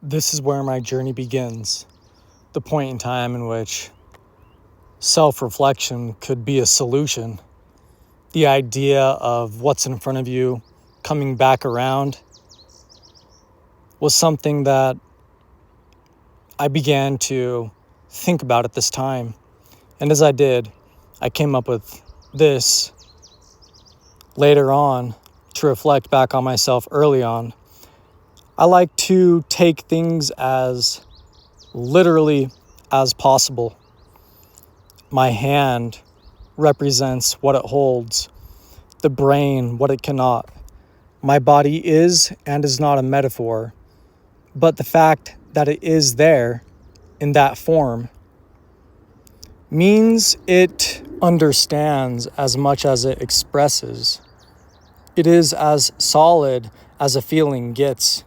This is where my journey begins, the point in time in which self-reflection could be a solution. The idea of what's in front of you coming back around was something that I began to think about at this time. And as I did, I came up with this later on to reflect back on myself early on. I like to take things as literally as possible. My hand represents what it holds, the brain what it cannot. My body is and is not a metaphor, but the fact that it is there in that form means it understands as much as it expresses. It is as solid as a feeling gets.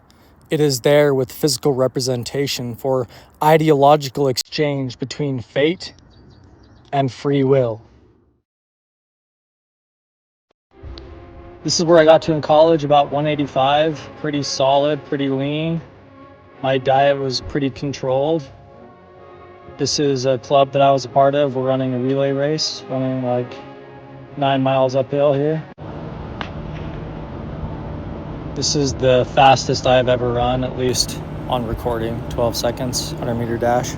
It is there with physical representation for ideological exchange between fate and free will. This is where I got to in college, about 185, pretty solid, pretty lean. My diet was pretty controlled. This is a club that I was a part of. We're running a relay race, running like 9 miles uphill here. This is the fastest I've ever run, at least on recording, 12 seconds, 100-meter dash.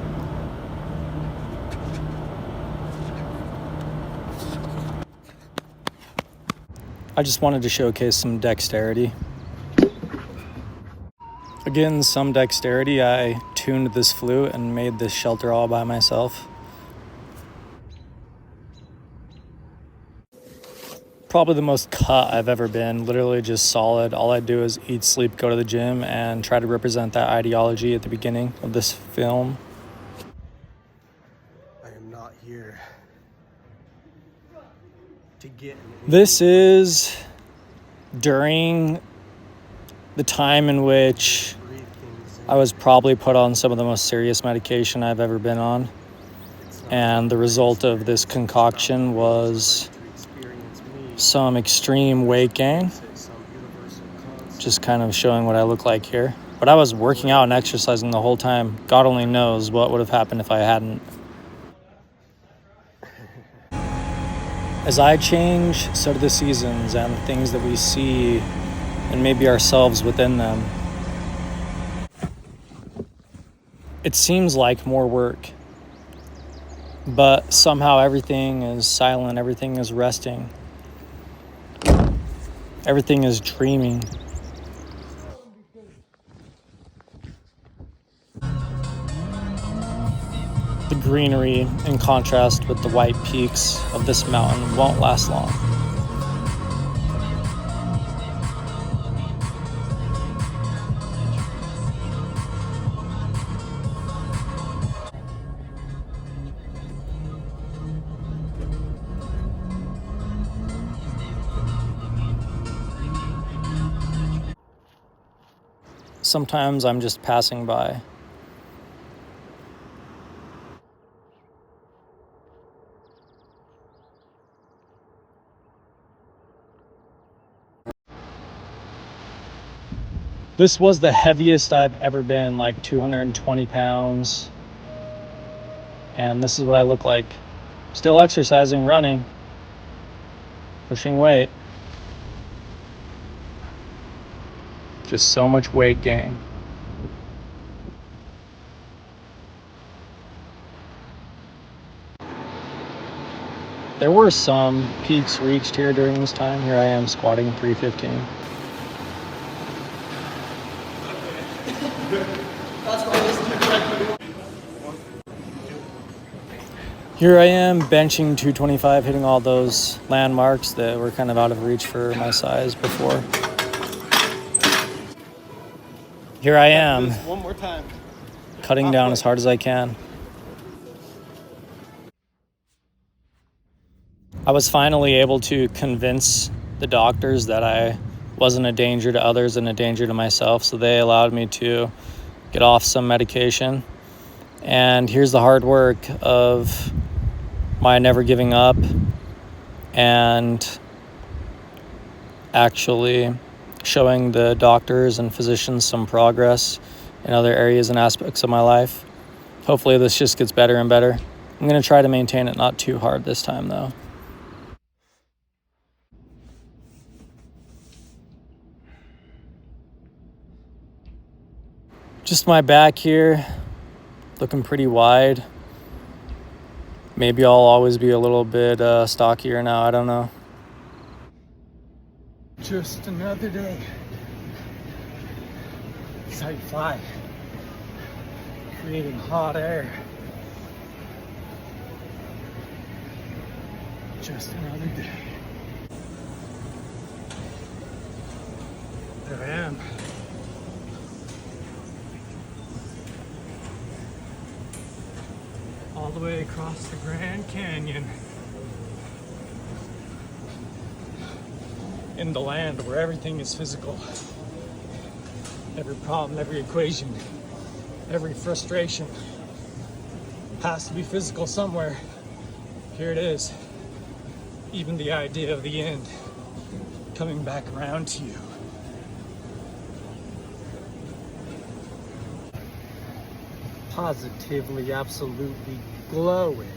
I just wanted to showcase some dexterity. Again, some dexterity. I tuned this flute and made this shelter all by myself. Probably the most cut I've ever been, literally just solid. All I do is eat, sleep, go to the gym, and try to represent that ideology at the beginning of this film. I am not here to get This is during the time in which I was probably put on some of the most serious medication I've ever been on. And the result of this concoction was some extreme weight gain. Just kind of showing what I look like here. But I was working out and exercising the whole time. God only knows what would have happened if I hadn't. As I change, so do the seasons and the things that we see and maybe ourselves within them. It seems like more work, but somehow everything is silent, everything is resting, everything is dreaming. The greenery, in contrast with the white peaks of this mountain, won't last long. Sometimes I'm just passing by. This was the heaviest I've ever been, like 220 pounds. And this is what I look like. Still exercising, running, pushing weight. Just so much weight gain. There were some peaks reached here during this time. Here I am squatting 315. Here I am benching 225, hitting all those landmarks that were kind of out of reach for my size before. Here I am, one more time, cutting down as hard as I can. I was finally able to convince the doctors that I wasn't a danger to others and a danger to myself, so they allowed me to get off some medication. And here's the hard work of my never giving up and actually showing the doctors and physicians some progress in other areas and aspects of my life. Hopefully this just gets better and better. I'm going to try to maintain it not too hard this time though. Just my back here, looking pretty wide. Maybe I'll always be a little bit stockier now, I don't know. Just another day. That's how you fly. Creating hot air. Just another day. There I am. All the way across the Grand Canyon. In the land where everything is physical. Every problem, every equation, every frustration has to be physical somewhere. Here it is. Even the idea of the end coming back around to you. Positively, absolutely glowing.